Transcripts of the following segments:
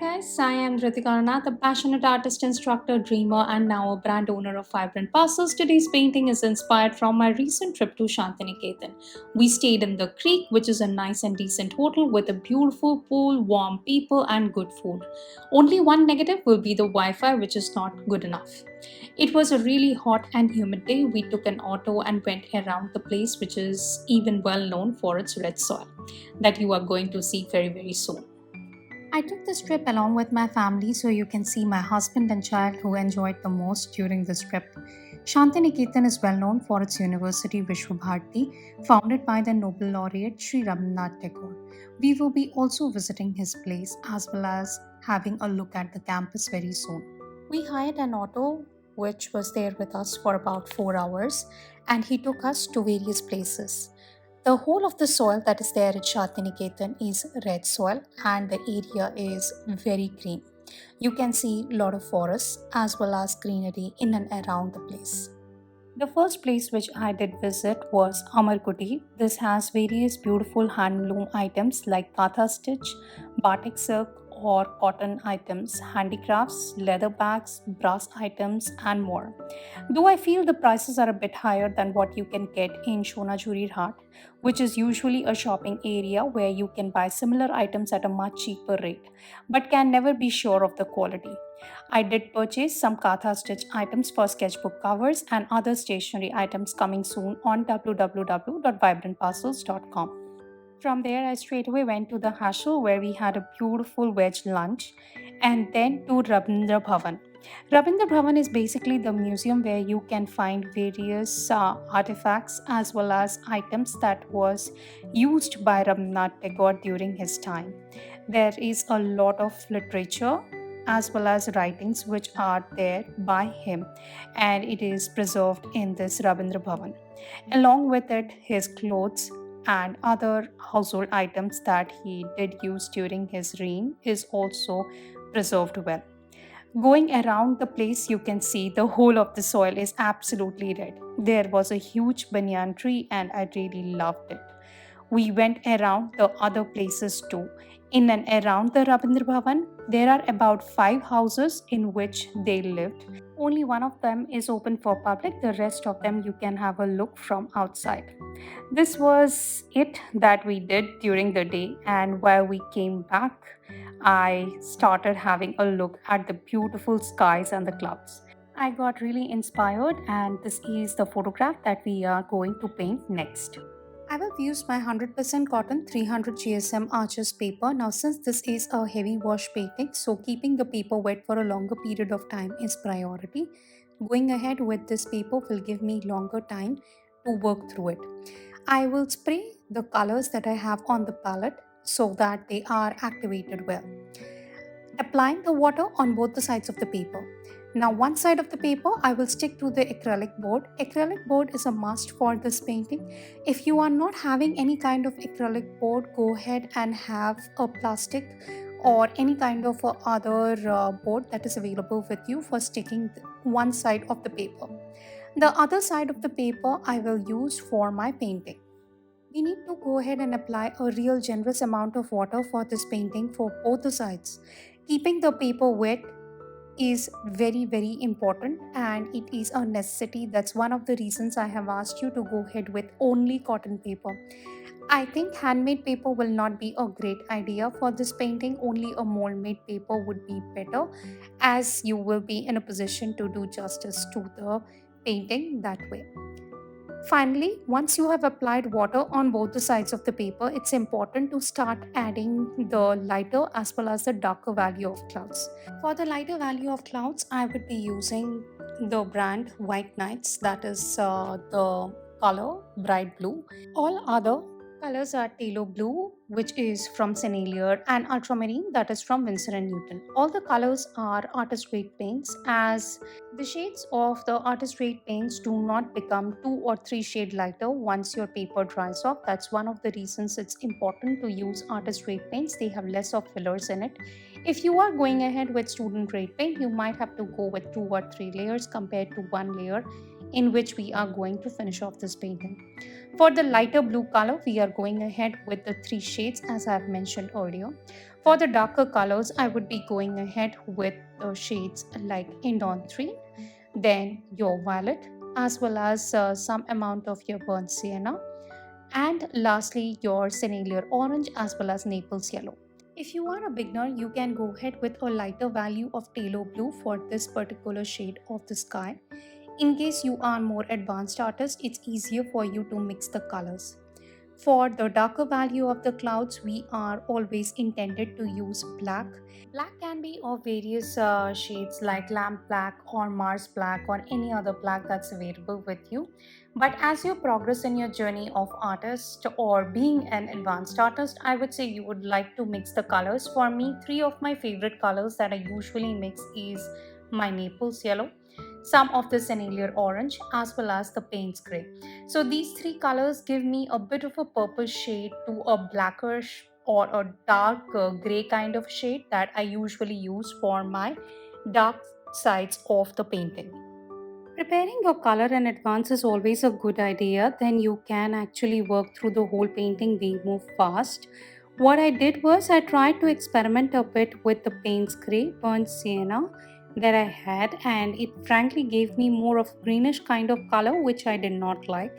guys, I am Ritikarna, the passionate artist, instructor, dreamer, and now a brand owner of Vibrant Parcels. Today's painting is inspired from my recent trip to Shantiniketan. We stayed in the Creek, which is a nice and decent hotel with a beautiful pool, warm people, and good food. Only one negative will be the Wi Fi, which is not good enough. It was a really hot and humid day. We took an auto and went around the place, which is even well known for its red soil that you are going to see very, very soon. I took this trip along with my family so you can see my husband and child who enjoyed the most during this trip. Shantiniketan is well known for its university Vishwabharati, founded by the Nobel laureate Sri Rabindranath Tagore. We will be also visiting his place as well as having a look at the campus very soon. We hired an auto which was there with us for about 4 hours and he took us to various places. The whole of the soil that is there at Shantiniketan is red soil and the area is very green. You can see a lot of forests as well as greenery in and around the place. The first place which I did visit was Amarkuti. This has various beautiful handloom items like katha stitch, batik silk or cotton items, handicrafts, leather bags, brass items and more. Though I feel the prices are a bit higher than what you can get in Shonajuri Hat, which is usually a shopping area where you can buy similar items at a much cheaper rate, but can never be sure of the quality. I did purchase some Katha stitch items for sketchbook covers and other stationery items coming soon on www.vibrantparcels.com. From there, I straight away went to the Hashel where we had a beautiful veg lunch and then to Rabindra Bhavan. Rabindra Bhavan is basically the museum where you can find various artifacts as well as items that was used by Rabindranath Tagore during his time. There is a lot of literature as well as writings which are there by him and it is preserved in this Rabindra Bhavan. Along with it, his clothes and other household items that he did use during his reign is also preserved well. Going around the place, you can see the whole of the soil is absolutely red. There was a huge banyan tree, and I really loved it. We went around the other places too. In and around the Rabindra Bhavan, there are about 5 houses in which they lived. Only one of them is open for public, the rest of them you can have a look from outside. This was it that we did during the day, and while we came back, I started having a look at the beautiful skies and the clouds. I got really inspired, and this is the photograph that we are going to paint next. I will use my 100% cotton 300 GSM Arches paper. Now, since this is a heavy wash painting, so keeping the paper wet for a longer period of time is priority. Going ahead with this paper will give me longer time to work through it. I will spray the colors that I have on the palette so that they are activated well. Applying the water on both the sides of the paper. Now, one side of the paper I will stick to the acrylic board. Acrylic board is a must for this painting. If you are not having any kind of acrylic board, go ahead and have a plastic or any kind of other board that is available with you for sticking one side of the paper. The other side of the paper I will use for my painting. We need to go ahead and apply a real generous amount of water for this painting for both the sides. Keeping the paper wet is very important and it is a necessity. That's one of the reasons I have asked you to go ahead with only cotton paper. I think handmade paper will not be a great idea for this painting. Only a mold made paper would be better as you will be in a position to do justice to the painting that way. Finally, once you have applied water on both the sides of the paper, it's important to start adding the lighter as well as the darker value of clouds. For the lighter value of clouds, I would be using the brand White Nights, that is the color bright blue. All other colors are Talo Blue, which is from Senalier, and Ultramarine, that is from Winsor & Newton. All the colors are artist grade paints, as the shades of the artist grade paints do not become 2 or 3 shade lighter once your paper dries off. That's one of the reasons it's important to use artist grade paints. They have less of fillers in it. If you are going ahead with student grade paint, you might have to go with 2 or 3 layers compared to 1 layer in which we are going to finish off this painting. For the lighter blue color, we are going ahead with the 3 shades as I have mentioned earlier. For the darker colors, I would be going ahead with the shades like Indon 3, then your violet, as well as some amount of your burnt sienna, and lastly your cerulean orange as well as Naples yellow. If you are a beginner, you can go ahead with a lighter value of phthalo blue for this particular shade of the sky. In case you are more advanced artist, it's easier for you to mix the colors. For the darker value of the clouds, we are always intended to use black. Black can be of various shades like lamp black or Mars black or any other black that's available with you. But as you progress in your journey of artist or being an advanced artist, I would say you would like to mix the colors. For me, three of my favorite colors that I usually mix is my Naples yellow, some of the cerulean orange, as well as the Payne's gray. So these three colors give me a bit of a purple shade to a blackish or a dark gray kind of shade that I usually use for my dark sides of the painting. Preparing your color in advance is always a good idea, then you can actually work through the whole painting way more fast. What I did was I tried to experiment a bit with the Payne's Gray burnt sienna that I had, and it frankly gave me more of greenish kind of color which I did not like.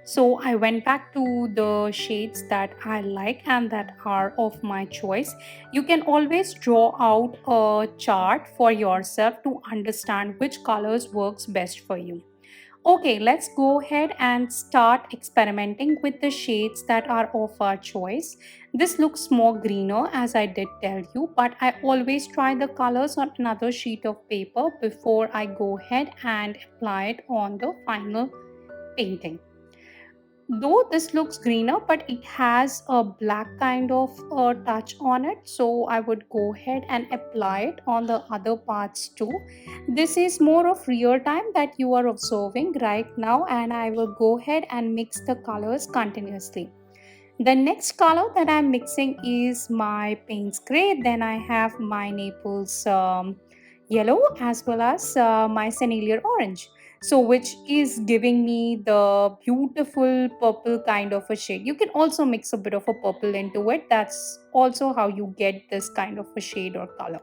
So I went back to the shades that I like and that are of my choice. You can always draw out a chart for yourself to understand which colors works best for you. Okay, let's go ahead and start experimenting with the shades that are of our choice. This looks more greener as I did tell you, but I always try the colors on another sheet of paper before I go ahead and apply it on the final painting. Though this looks greener, but it has a black kind of touch on it, so I would go ahead and apply it on the other parts too. This is more of real time that you are observing right now, and I will go ahead and mix the colors continuously. The next color that I'm mixing is my Payne's Gray. Then I have my Naples yellow as well as my cerulean orange. So which is giving me the beautiful purple kind of a shade. You can also mix a bit of a purple into it. That's also how you get this kind of a shade or color.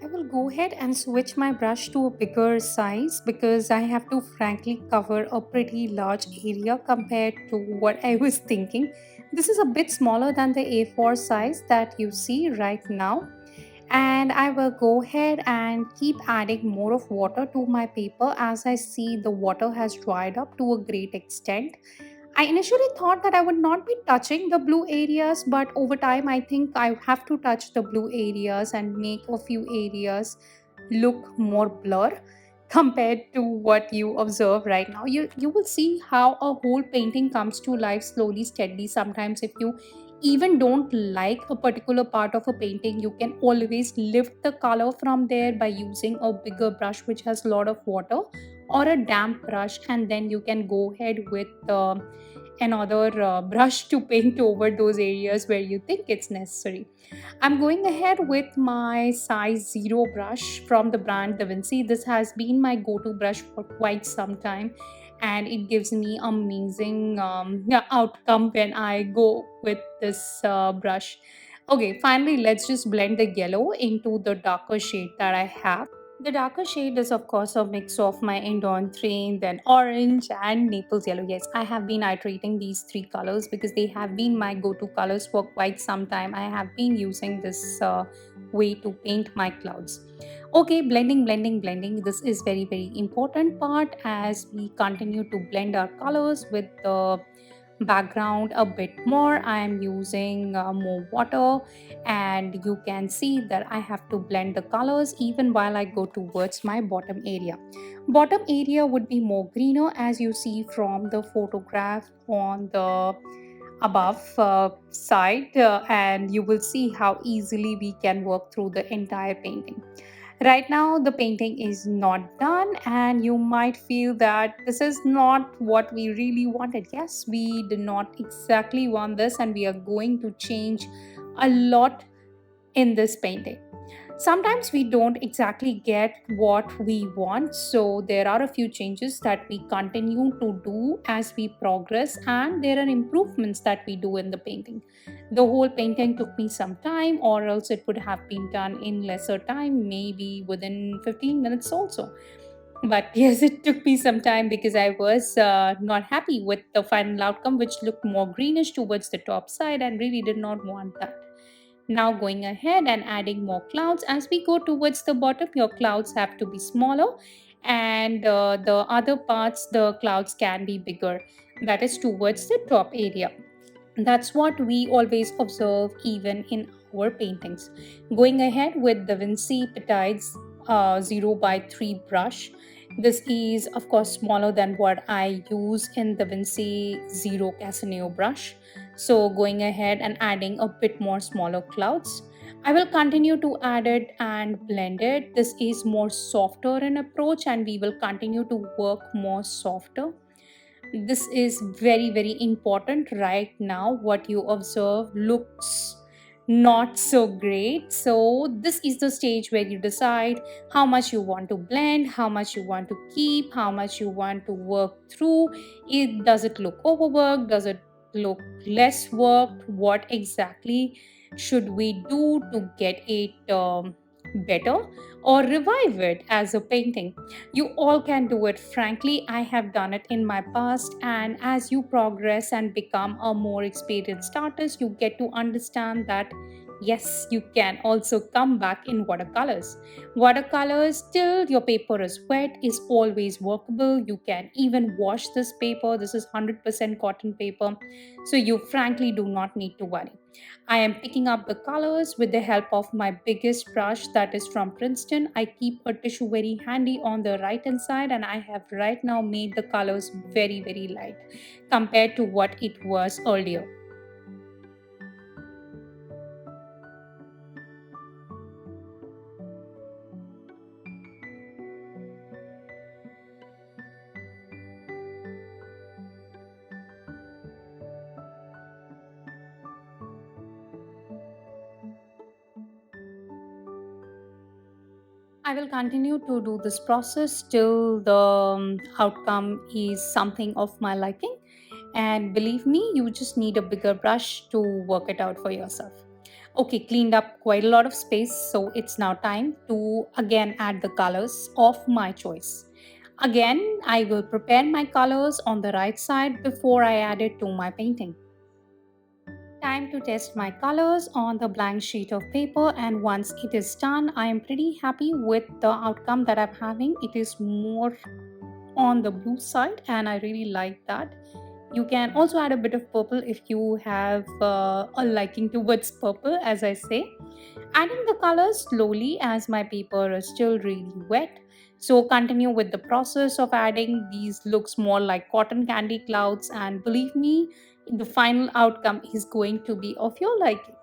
I will go ahead and switch my brush to a bigger size because I have to frankly cover a pretty large area compared to what I was thinking. This is a bit smaller than the A4 size that you see right now. And I will go ahead and keep adding more of water to my paper as I see the water has dried up to a great extent. I initially thought that I would not be touching the blue areas, but over time, I think I have to touch the blue areas and make a few areas look more blur compared to what you observe right now. You will see how a whole painting comes to life slowly, steadily. Sometimes, if you even don't like a particular part of a painting, you can always lift the color from there by using a bigger brush which has a lot of water or a damp brush, and then you can go ahead with another brush to paint over those areas where you think it's necessary. I'm going ahead with my size 0 brush from the brand Da Vinci. This has been my go-to brush for quite some time, and it gives me amazing yeah, outcome when I go with this brush. Okay, finally, let's just blend the yellow into the darker shade that I have. The darker shade is, of course, a mix of my Indon 3, then orange and Naples yellow. Yes, I have been iterating these three colors because they have been my go-to colors for quite some time. I have been using this way to paint my clouds. Okay, blending, blending, blending. This is very, very important part as we continue to blend our colors with the background a bit more. I am using more water, and you can see that I have to blend the colors even while I go towards my bottom area. Bottom area would be more greener as you see from the photograph on the above side, and you will see how easily we can work through the entire painting. Right now, the painting is not done, and you might feel that this is not what we really wanted. Yes, we did not exactly want this, and we are going to change a lot in this painting. Sometimes we don't exactly get what we want, so there are a few changes that we continue to do as we progress, and there are improvements that we do in the painting. The whole painting took me some time, or else it would have been done in lesser time, maybe within 15 minutes also. But yes, it took me some time because I was not happy with the final outcome, which looked more greenish towards the top side, and really did not want that. Now going ahead and adding more clouds. As we go towards the bottom, your clouds have to be smaller, and the other parts, the clouds can be bigger. That is towards the top area. That's what we always observe even in our paintings. Going ahead with the Vinci Petites 0 by 3 brush. This is, of course, smaller than what I use in the Vinci 0 Casaneo brush. So, going ahead and adding a bit more smaller clouds. I will continue to add it and blend it. This is more softer in approach, and we will continue to work more softer. This is very very important right now. What you observe looks not so great, so this is the stage where you decide how much you want to blend, how much you want to keep, how much you want to work through it. Does it look overworked? Does it look less worked? What exactly should we do to get it better, or revive it as a painting? You all can do it. Frankly, I have done it in my past, and as you progress and become a more experienced artist, you get to understand that yes, you can also come back in watercolors. Watercolors, till your paper is wet, is always workable. You can even wash this paper. This is 100% cotton paper, so you frankly do not need to worry. I am picking up the colors with the help of my biggest brush, that is from Princeton. I keep a tissue very handy on the right hand side, and I have right now made the colors very very light compared to what it was earlier. I will continue to do this process till the outcome is something of my liking. And believe me, you just need a bigger brush to work it out for yourself. Okay, cleaned up quite a lot of space, so it's now time to again add the colors of my choice. Again, I will prepare my colors on the right side before I add it to my painting. Time to test my colors on the blank sheet of paper, and once it is done, I am pretty happy with the outcome that I'm having. It is more on the blue side, and I really like that. You can also add a bit of purple if you have a liking towards purple, as I say. Adding the colors slowly as my paper is still really wet. So continue with the process of adding. These looks more like cotton candy clouds, and believe me, the final outcome is going to be of your liking.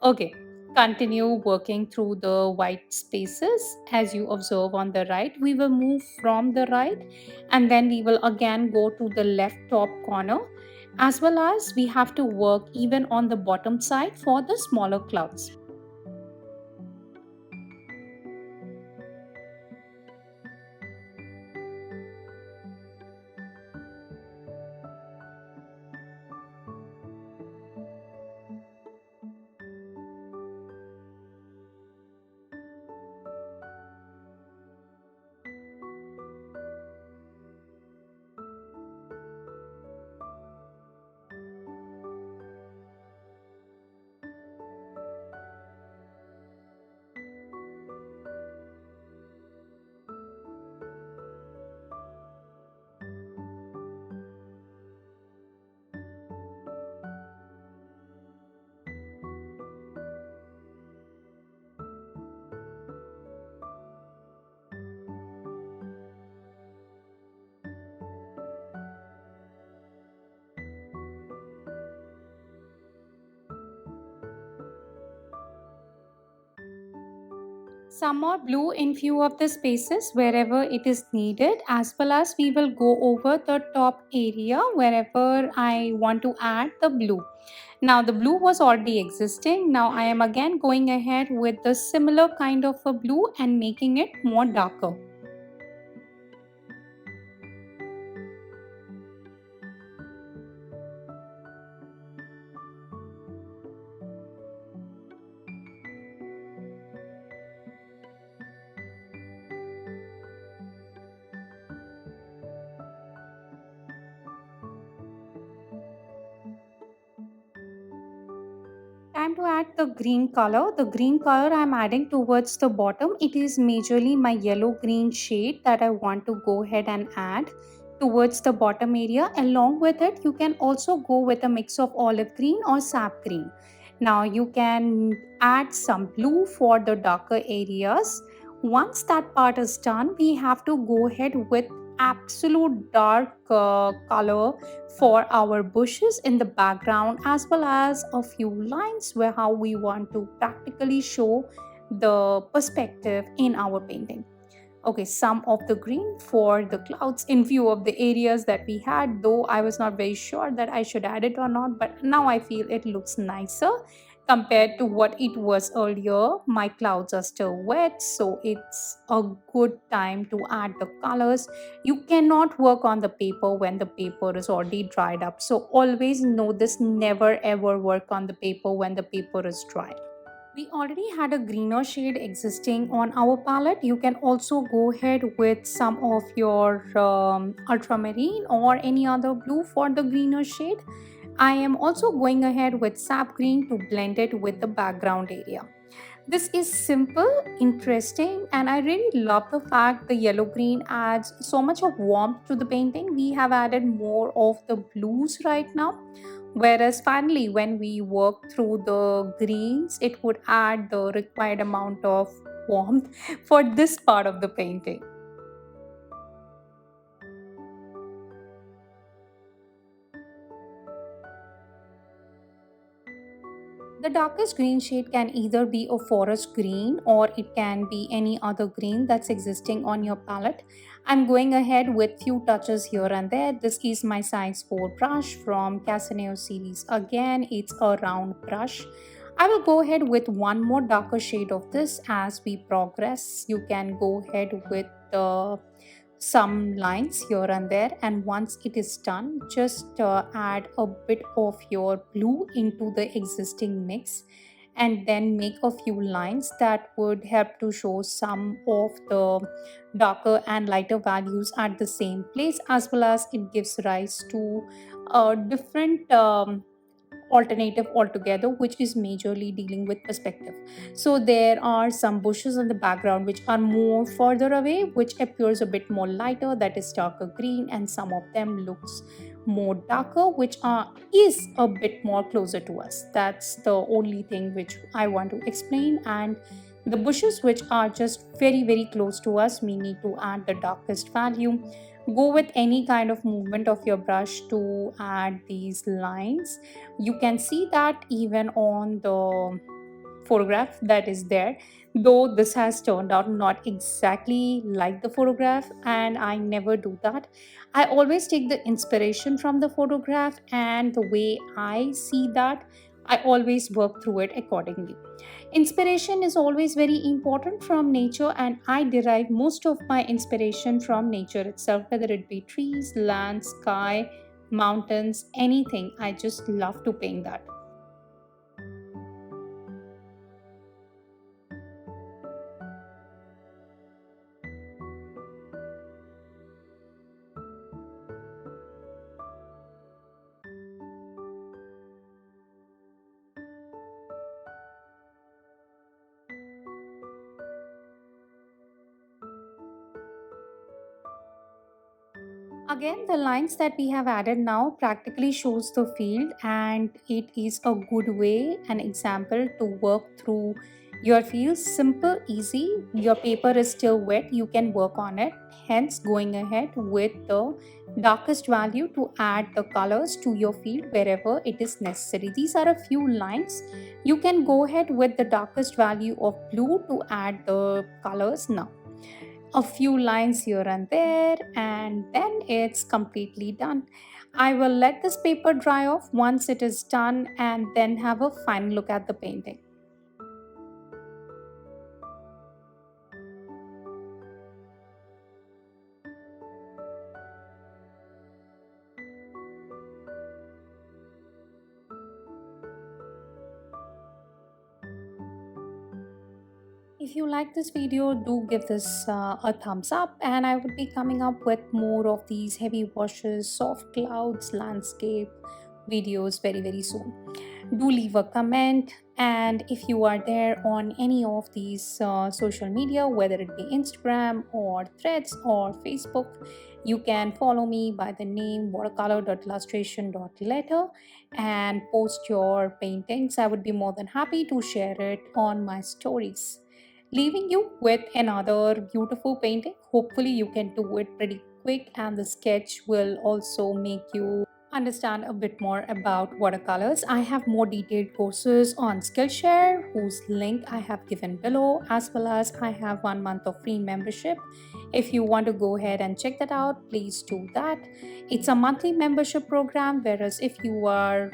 Okay, continue working through the white spaces as you observe on the right. We will move from the right, and then we will again go to the left top corner, as well as we have to work even on the bottom side for the smaller clouds. Some more blue in few of the spaces wherever it is needed, as well as we will go over the top area wherever I want to add the blue. Now the blue was already existing. Now I am again going ahead with the similar kind of a blue and making it more darker. Time to add the green color. The green color I'm adding towards the bottom. It is majorly my yellow green shade that I want to go ahead and add towards the bottom area. Along with it, you can also go with a mix of olive green or sap green. Now you can add some blue for the darker areas. Once that part is done, we have to go ahead with absolute dark color for our bushes in the background, as well as a few lines where how we want to practically show the perspective in our painting. Okay, some of the green for the clouds in view of the areas that we had, though I was not very sure that I should add it or not, but now I feel it looks nicer compared to what it was earlier. My clouds are still wet, so it's a good time to add the colors. You cannot work on the paper when the paper is already dried up, so always know this: never ever work on the paper when the paper is dry. We already had a greener shade existing on our palette. You can also go ahead with some of your ultramarine or any other blue for the greener shade. I am also going ahead with sap green to blend it with the background area. This is simple, interesting, and I really love the fact the yellow green adds so much of warmth to the painting. We have added more of the blues right now, whereas finally, when we work through the greens, it would add the required amount of warmth for this part of the painting. The darkest green shade can either be a forest green or it can be any other green that's existing on your palette. I'm going ahead with few touches here and there. This is my size 4 brush from Casaneo series. Again, it's a round brush. I will go ahead with one more darker shade of this as we progress. You can go ahead with the some lines here and there, and once it is done, just add a bit of your blue into the existing mix, and then make a few lines that would help to show some of the darker and lighter values at the same place, as well as it gives rise to a different alternative altogether, which is majorly dealing with perspective. So there are some bushes in the background which are more further away, which appears a bit more lighter, that is darker green, and some of them looks more darker, which is a bit more closer to us. That's the only thing which I want to explain. And the bushes which are just very close to us, we need to add the darkest value. Go with any kind of movement of your brush to add these lines. You can see that even on the photograph that is there, though this has turned out not exactly like the photograph, and I never do that. I always take the inspiration from the photograph, and the way I see that, I always work through it accordingly. Inspiration is always very important from nature, and I derive most of my inspiration from nature itself, whether it be trees, land, sky, mountains, anything. I just love to paint that. Again, the lines that we have added now practically shows the field, and it is a good way, an example to work through Your feels simple, easy. Your paper is still wet. You can work on it. Hence, going ahead with the darkest value to add the colors to your field wherever it is necessary. These are a few lines. You can go ahead with the darkest value of blue to add the colors now. A few lines here and there, and then it's completely done. I will let this paper dry off once it is done and then have a final look at the painting. If you like this video, do give this a thumbs up, and I would be coming up with more of these heavy washes, soft clouds, landscape videos very soon. Do leave a comment, and if you are there on any of these social media, whether it be Instagram or Threads or Facebook, you can follow me by the name watercolor.illustration.letter and post your paintings. I would be more than happy to share it on my stories, leaving you with another beautiful painting. Hopefully you can do it pretty quick, and the sketch will also make you understand a bit more about watercolors. I have more detailed courses on Skillshare, whose link I have given below, as well as I have 1 month of free membership. If you want to go ahead and check that out, please do that. It's a monthly membership program, whereas if you are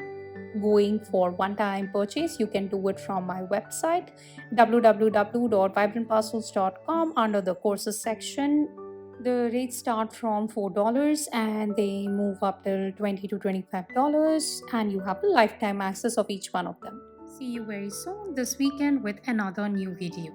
going for one-time purchase, you can do it from my website www.vibrantparcels.com. Under the courses section, the rates start from $4 and they move up till $20 to $25, and you have a lifetime access of each one of them. See you very soon this weekend with another new video.